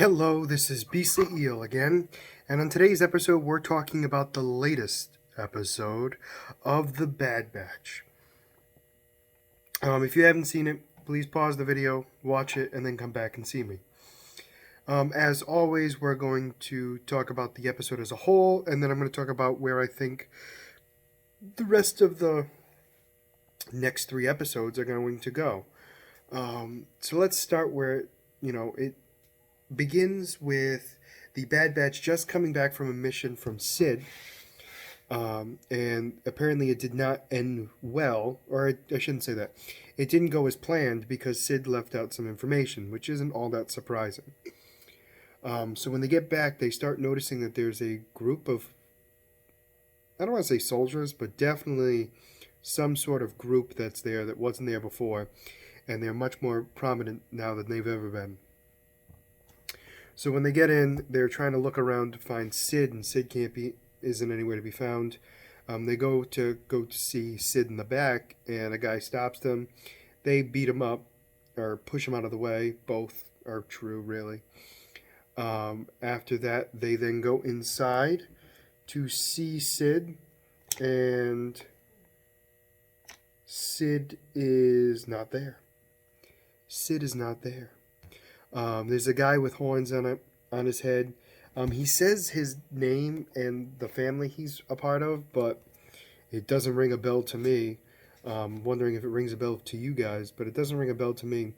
Hello, this is Beastly Eel again, and on today's episode we're talking about the latest episode of The Bad Batch. If you haven't seen it, please pause the video, watch it, and then come back and see me. As always, we're going to talk about the episode as a whole, and then I'm going to talk about where I think the rest of the next 3 episodes are going to go. So let's start where, it begins with the Bad Batch just coming back from a mission from Sid, and apparently it did not end well, or I shouldn't say that. It didn't go as planned because Sid left out some information, which isn't all that surprising. So when they get back, they start noticing that there's a group of, I don't want to say soldiers, but definitely some sort of group that's there that wasn't there before, and they're much more prominent now than they've ever been. So when they get in, they're trying to look around to find Sid, and Sid isn't anywhere to be found. They go to see Sid in the back, and a guy stops them. They beat him up, or push him out of the way. Both are true, really. After that, they then go inside to see Sid, and Sid is not there. Sid is not there. There's a guy with horns on his head. He says his name and the family he's a part of, but it doesn't ring a bell to me. Wondering if it rings a bell to you guys, but it doesn't ring a bell to me.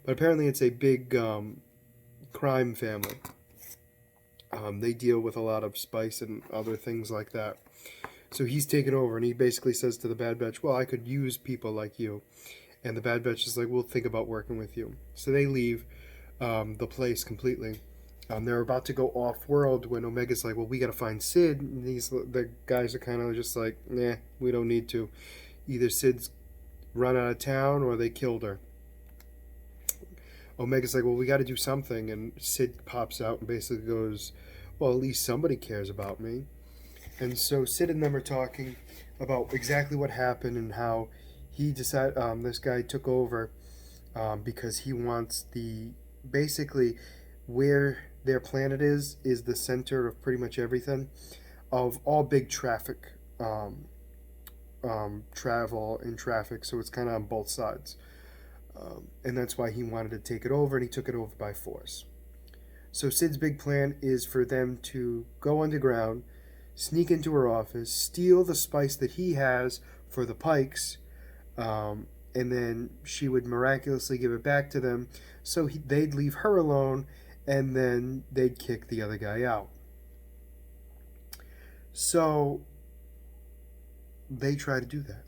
But apparently it's a big crime family. They deal with a lot of spice and other things like that. So he's taken over, and he basically says to the Bad Batch, well, I could use people like you. And the Bad Batch is like, we'll think about working with you. So they leave the place completely. They're about to go off-world when Omega's like, well, we got to find Sid. And the guys are kind of just like, nah, we don't need to. Either Sid's run out of town or they killed her. Omega's like, well, we got to do something. And Sid pops out and basically goes, well, at least somebody cares about me. And so Sid and them are talking about exactly what happened and how he decided this guy took over because he wants basically where their planet is the center of pretty much everything, of all big traffic, travel and traffic, so it's kind of on both sides. And that's why he wanted to take it over, and he took it over by force. So Sid's big plan is for them to go underground, sneak into her office, steal the spice that he has for the Pikes, and then she would miraculously give it back to them, so they'd leave her alone, and then they'd kick the other guy out. So they try to do that.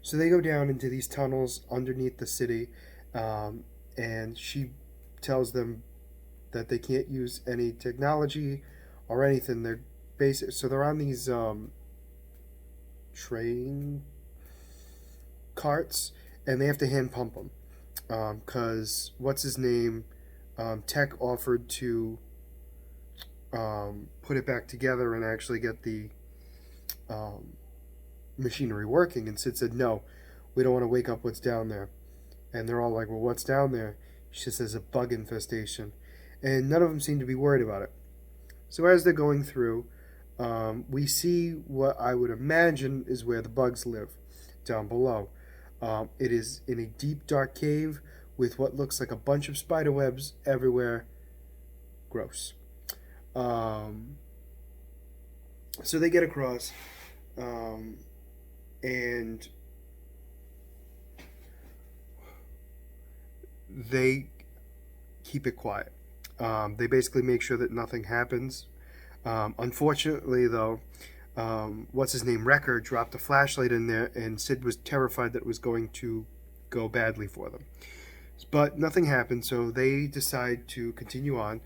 So they go down into these tunnels underneath the city, and she tells them that they can't use any technology or anything. They're basic. So they're on these train carts, and they have to hand pump them because what's his name? Tech offered to put it back together and actually get the machinery working, and Sid said, no, we don't want to wake up what's down there. And they're all like, well, what's down there? She says a bug infestation, and none of them seem to be worried about it. So as they're going through, we see what I would imagine is where the bugs live, down below. It is in a deep, dark cave with what looks like a bunch of spider webs everywhere. Gross. So they get across, and they keep it quiet. They basically make sure that nothing happens. Unfortunately, though, what's his name, Wrecker, dropped a flashlight in there, and Sid was terrified that it was going to go badly for them. But nothing happened, so they decide to continue on.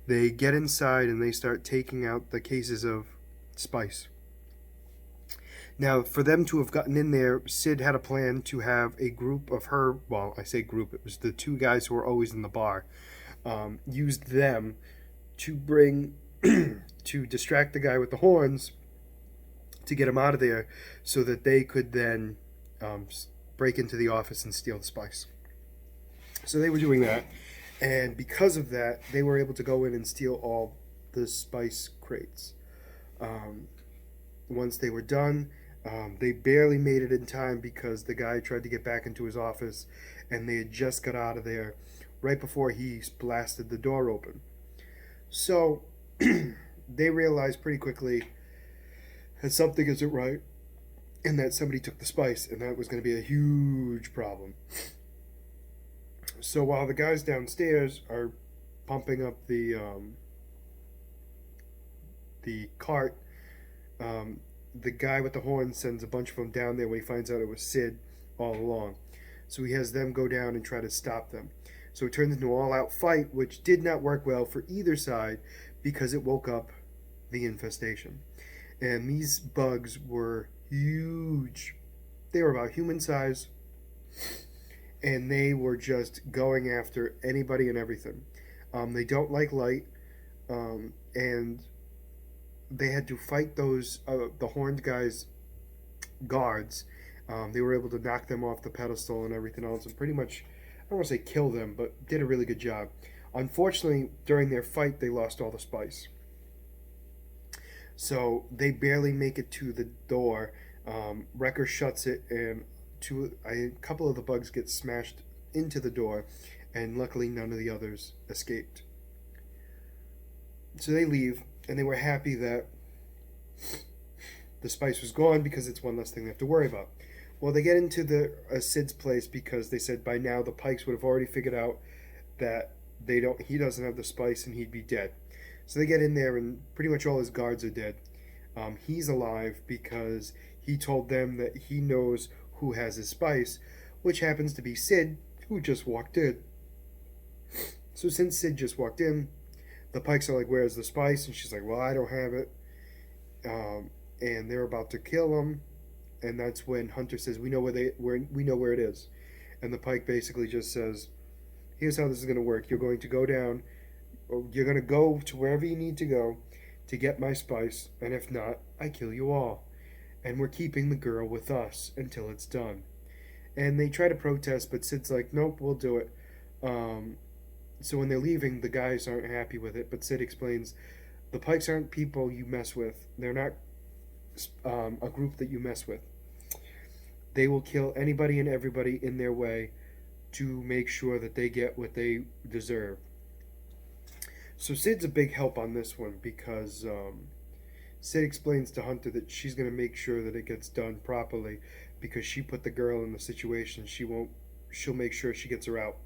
They get inside and they start taking out the cases of spice. Now, for them to have gotten in there, Sid had a plan to have a group of her, well, I say group, it was the 2 guys who were always in the bar, used them to bring, to distract the guy with the horns, to get him out of there, so that they could then break into the office and steal the spice. So they were doing that, And because of that, they were able to go in and steal all the spice crates. Um, Once they were done, they barely made it in time because the guy tried to get back into his office and they had just got out of there right before he blasted the door open. So they realized pretty quickly that something isn't right and that somebody took the spice, and that was going to be a huge problem. So while the guys downstairs are pumping up the cart, um, the guy with the horn sends a bunch of them down there when he finds out it was Sid all along. So he has them go down and try to stop them. So it turns into an all-out fight, which did not work well for either side because it woke up the infestation. And these bugs were huge. They were about human size, and they were just going after anybody and everything. They don't like light, and they had to fight those the horned guys guards. They were able to knock them off the pedestal and everything else, and pretty much, I don't want to say kill them, but did a really good job. Unfortunately, during their fight, they lost all the spice. So they barely make it to the door. Wrecker shuts it, and a couple of the bugs get smashed into the door, and luckily none of the others escaped. So they leave, and they were happy that the spice was gone because it's one less thing they have to worry about. Well, they get into the Sid's place because they said by now the Pikes would have already figured out that he doesn't have the spice and he'd be dead. So they get in there and pretty much all his guards are dead. He's alive because he told them that he knows who has his spice, which happens to be Sid, who just walked in. So since Sid just walked in, the Pikes are like, "Where's the spice?" And she's like, "Well, I don't have it." And they're about to kill him, and that's when Hunter says, "We know we know where it is," and the Pike basically just says, "Here's how this is going to work. You're going to go down, or you're going to go to wherever you need to go to get my spice, and if not, I kill you all, and we're keeping the girl with us until it's done." And they try to protest, but Sid's like, "Nope, we'll do it." So when they're leaving, the guys aren't happy with it, but Sid explains the Pikes aren't people you mess with. They're not a group that you mess with. They will kill anybody and everybody in their way to make sure that they get what they deserve. So Sid's a big help on this one because Sid explains to Hunter that she's going to make sure that it gets done properly because she put the girl in the situation. She'll make sure she gets her out.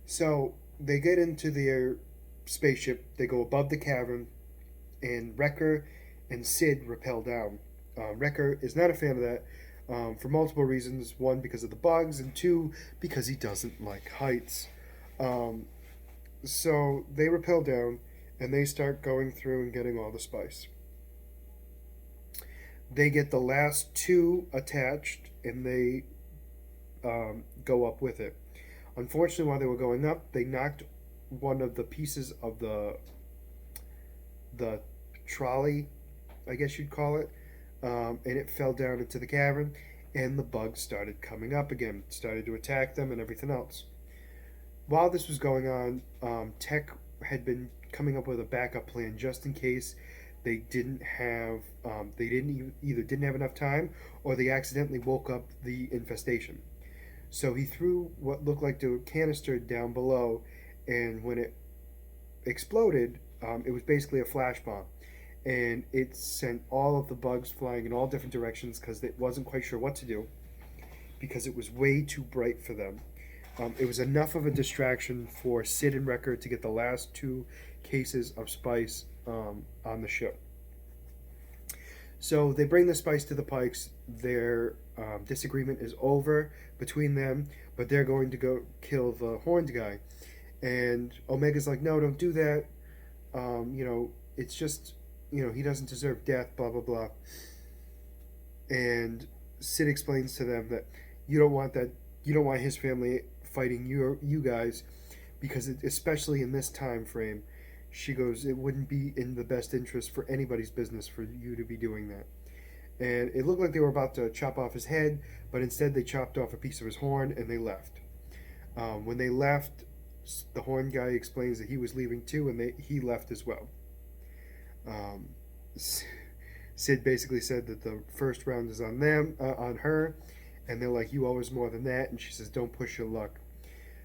So they get into their spaceship. They go above the cavern, and Wrecker and Sid rappel down. Wrecker is not a fan of that for multiple reasons. One, because of the bugs, and two, because he doesn't like heights. So they rappel down, and they start going through and getting all the spice. They get the last two attached, and they go up with it. Unfortunately, while they were going up, they knocked one of the pieces of the trolley, I guess you'd call it, and it fell down into the cavern, and the bugs started coming up again, started to attack them and everything else. While this was going on, Tech had been coming up with a backup plan just in case they didn't have, either didn't have enough time or they accidentally woke up the infestation. So he threw what looked like a canister down below, and when it exploded, it was basically a flash bomb. And it sent all of the bugs flying in all different directions because it wasn't quite sure what to do because it was way too bright for them. It was enough of a distraction for Sid and Wrecker to get the last two cases of spice on the ship. So they bring the spice to the Pikes. Their disagreement is over between them, but they're going to go kill the horned guy. And Omega's like, "No, don't do that. It's just, he doesn't deserve death, blah, blah, blah." And Sid explains to them that you don't want that. You don't want his family fighting you guys because especially in this time frame, she goes, it wouldn't be in the best interest for anybody's business for you to be doing that. And it looked like they were about to chop off his head, but instead they chopped off a piece of his horn and they left. When they left, The horn guy explains that he was leaving too, and he left as well. Um, Sid basically said that the first round is on them, on her, and they're like, "You owe us more than that." And she says, "Don't push your luck."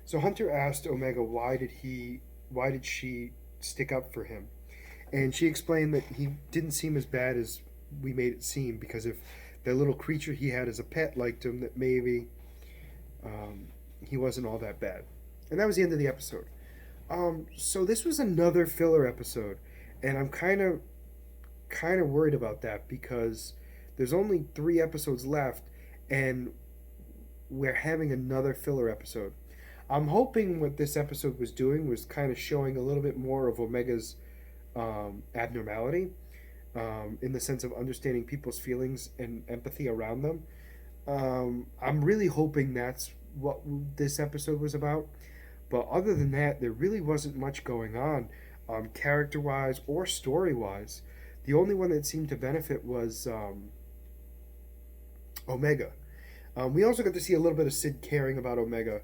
So Hunter asked Omega why did she stick up for him, and she explained that he didn't seem as bad as we made it seem, because if the little creature he had as a pet liked him, that maybe um, he wasn't all that bad. And that was the end of the episode. So this was another filler episode, and I'm kind of worried about that because there's only 3 episodes left, and we're having another filler episode. I'm hoping what this episode was doing was kind of showing a little bit more of Omega's abnormality, in the sense of understanding people's feelings and empathy around them. I'm really hoping that's what this episode was about. But other than that, there really wasn't much going on, character wise or story wise. The only one that seemed to benefit was Omega. We also got to see a little bit of Sid caring about Omega,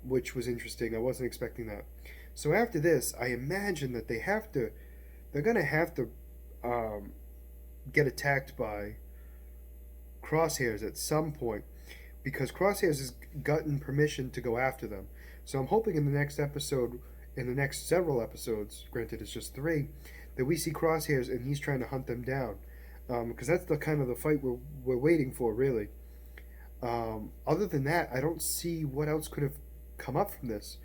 which was interesting. I wasn't expecting that. So after this, I imagine that they're gonna have to um, get attacked by Crosshairs at some point, because Crosshairs has gotten permission to go after them. So I'm hoping in the next episode, in the next several episodes, granted it's just 3, that we see Crosshairs and he's trying to hunt them down, because that's the kind of the fight we're waiting for, really. Other than that, I don't see what else could have come up from this,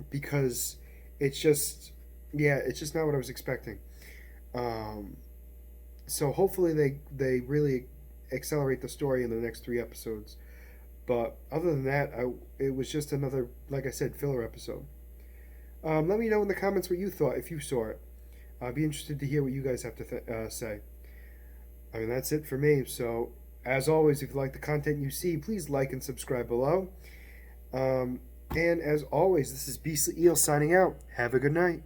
because it's just, yeah, it's just not what I was expecting. Um, so hopefully they really accelerate the story in the next 3 episodes. But other than that, it was just another, like I said, filler episode. Let me know in the comments what you thought if you saw it. I'd be interested to hear what you guys have to say. I mean, that's it for me. So, as always, if you like the content you see, please like and subscribe below. And as always, this is Beastly Eel signing out. Have a good night.